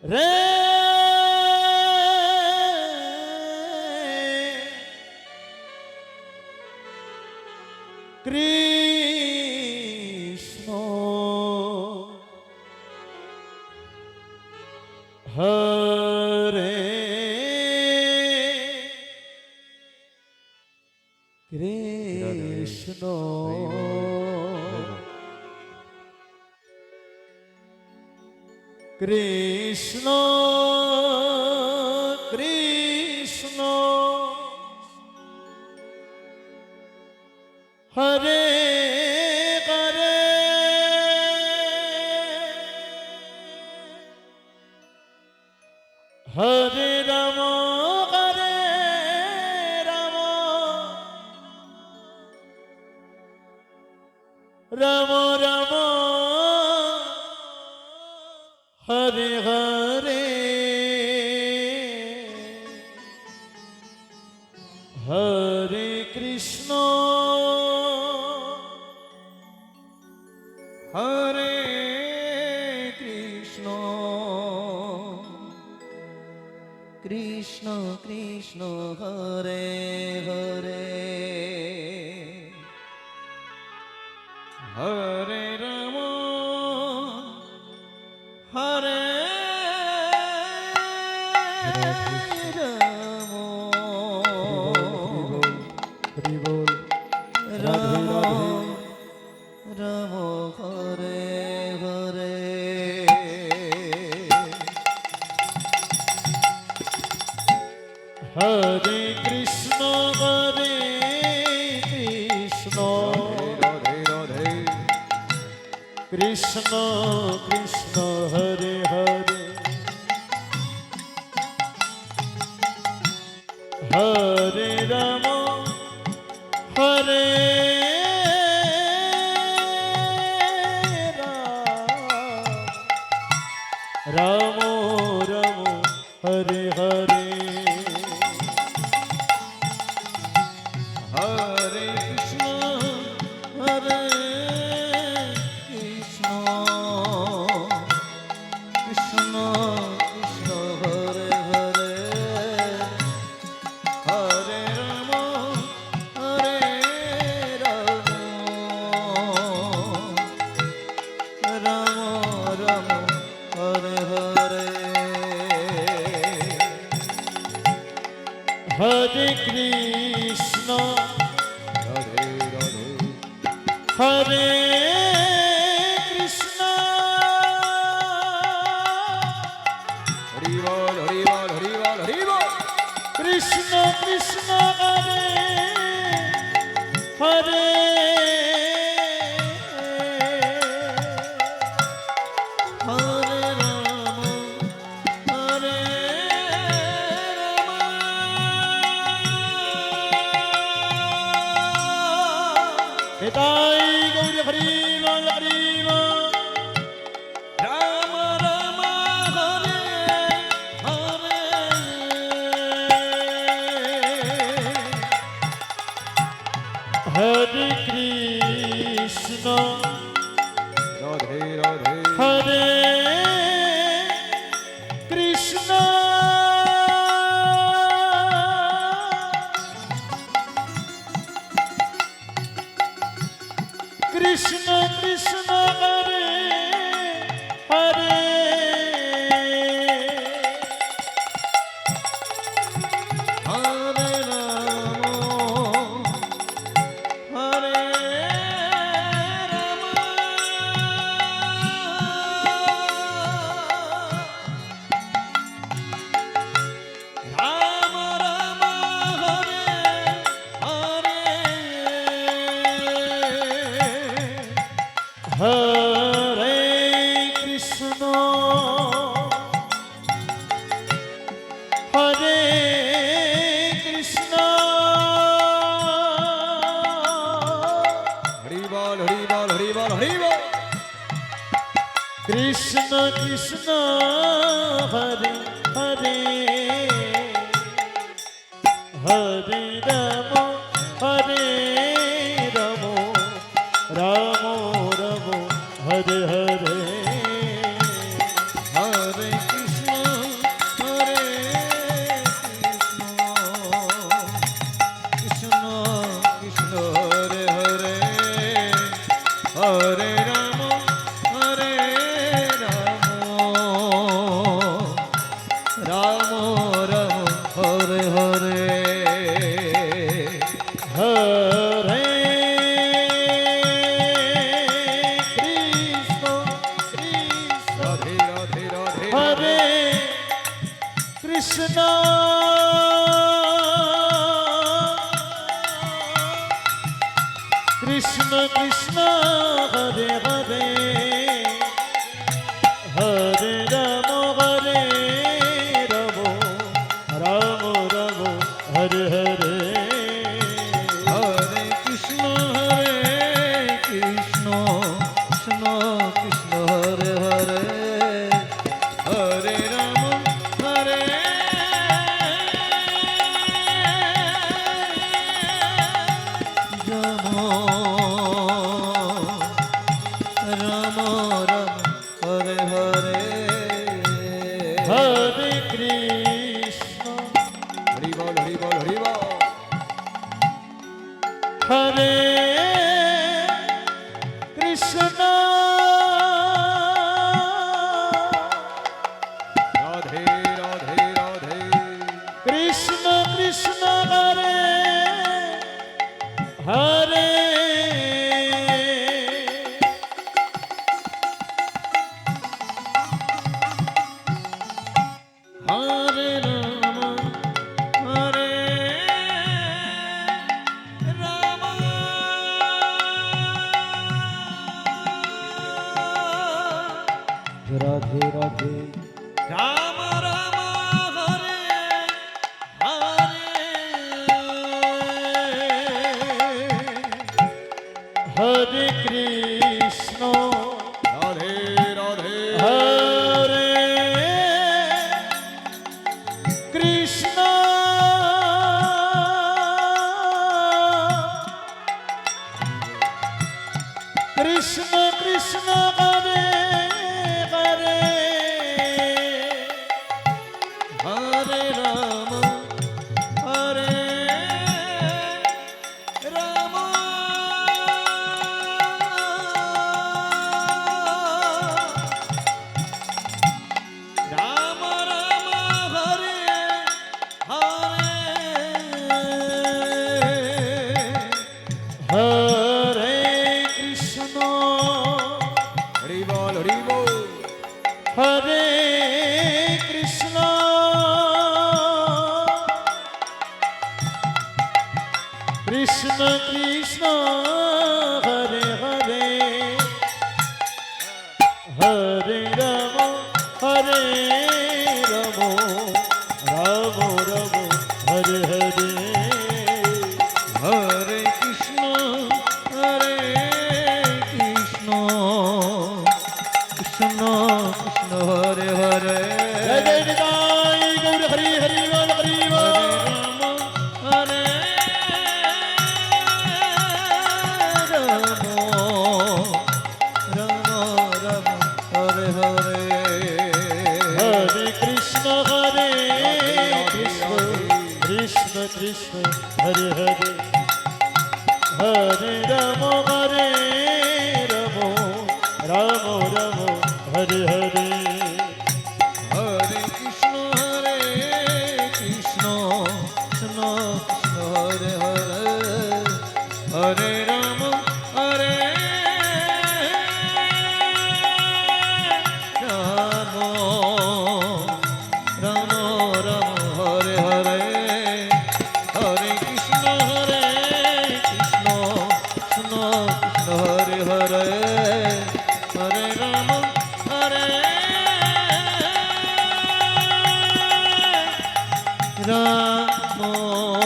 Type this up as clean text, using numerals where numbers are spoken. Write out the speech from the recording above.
রে কৃষ্ণ হরে কৃষ্ণ কৃষ্ণ কৃষ্ণ হরে হরে হরে রাম হরে রাম রাম রাম হরে হরে হরে কৃষ্ণ হরে কৃষ্ণ কৃষ্ণ কৃষ্ণ হরে হরে হরে রাম হরে রাম রাম রাম হরে হরে হরে কৃষ্ণ কৃষ্ণ কৃষ্ণ হরে হরে হরে রাম হরে রাম রাম হরে হরে হরে কৃষ্ণ হরে কৃষ্ণ কৃষ্ণ কৃষ্ণ হরে হরে হরে রাম হরে রাম রাম রাম হরে হরে হরে কৃষ্ণ হরে হরে হরে কৃষ্ণ হরি বল হরি বল হরি বল হরি বল কৃষ্ণ কৃষ্ণ হরে হরে হরে রাম হরে তাই গৌরী হরি বল হরি বল রাম রাম হরে হরে হরে কৃষ্ণ রাধে রাধে হরে কৃষ্ণ কৃষ্ণ কৃষ্ণ হরে হরে হরে রাম হরে রাম রাম রাম হরে হরে হরে কৃষ্ণ হরে কৃষ্ণ হরি বল হরি বল হরি বল হরি বল কৃষ্ণ কৃষ্ণ হরে হরে হরে রাম হরে রাম রাম হরে হরে হরে কৃষ্ণ হরে কৃষ্ণ কৃষ্ণ হরে হরে হরে রাম হরে রাম রাম রাম হরে হরে হরে কৃষ্ণ কৃষ্ণ কৃষ্ণ হরে হরে হরে রাম রাম রাম রাম হরে হরে হরে কৃষ্ণ কৃষ্ণ কৃষ্ণ কৃষ্ণ হরে হরে হরে রাম হরে রাম রাম রাম হরে হরে হরে কৃষ্ণ হরি বল হরি বল হরি বল হরে কৃষ্ণ রাধে রাধে রাধে কৃষ্ণ কৃষ্ণ হরে হরে হরে রাম হরে রাম রাধে রাধে রাম রাম হরে হরে হরে কৃষ্ণ রাধে রাধে হরে কৃষ্ণ কৃষ্ণ কৃষ্ণ হরে হরে হরে রাম হরে রাম রাম রাম হরে হরে হরে কৃষ্ণ হরি বল হরি বল হরে কৃষ্ণ কৃষ্ণ কৃষ্ণ হরে হরে হরে রাম হরে রাম রাম রাম হরে হরে হরে কৃষ্ণ কৃষ্ণ কৃষ্ণ হরে হরে জয় জয় নিতাই গৌর হরি হরি বল হরি বল হরে রাম রাম রাম হরে হরে হরে কৃষ্ণ কৃষ্ণ কৃষ্ণ হরে হরে হরে রাম রাম রাম হরে হরে হরে কৃষ্ণ কৃষ্ণ কৃষ্ণ হরে হরে হরে রাম রাম রাম রাম হরে হরে হরে কৃষ্ণ কৃষ্ণ কৃষ্ণ হরে হরে হরে রাম রাম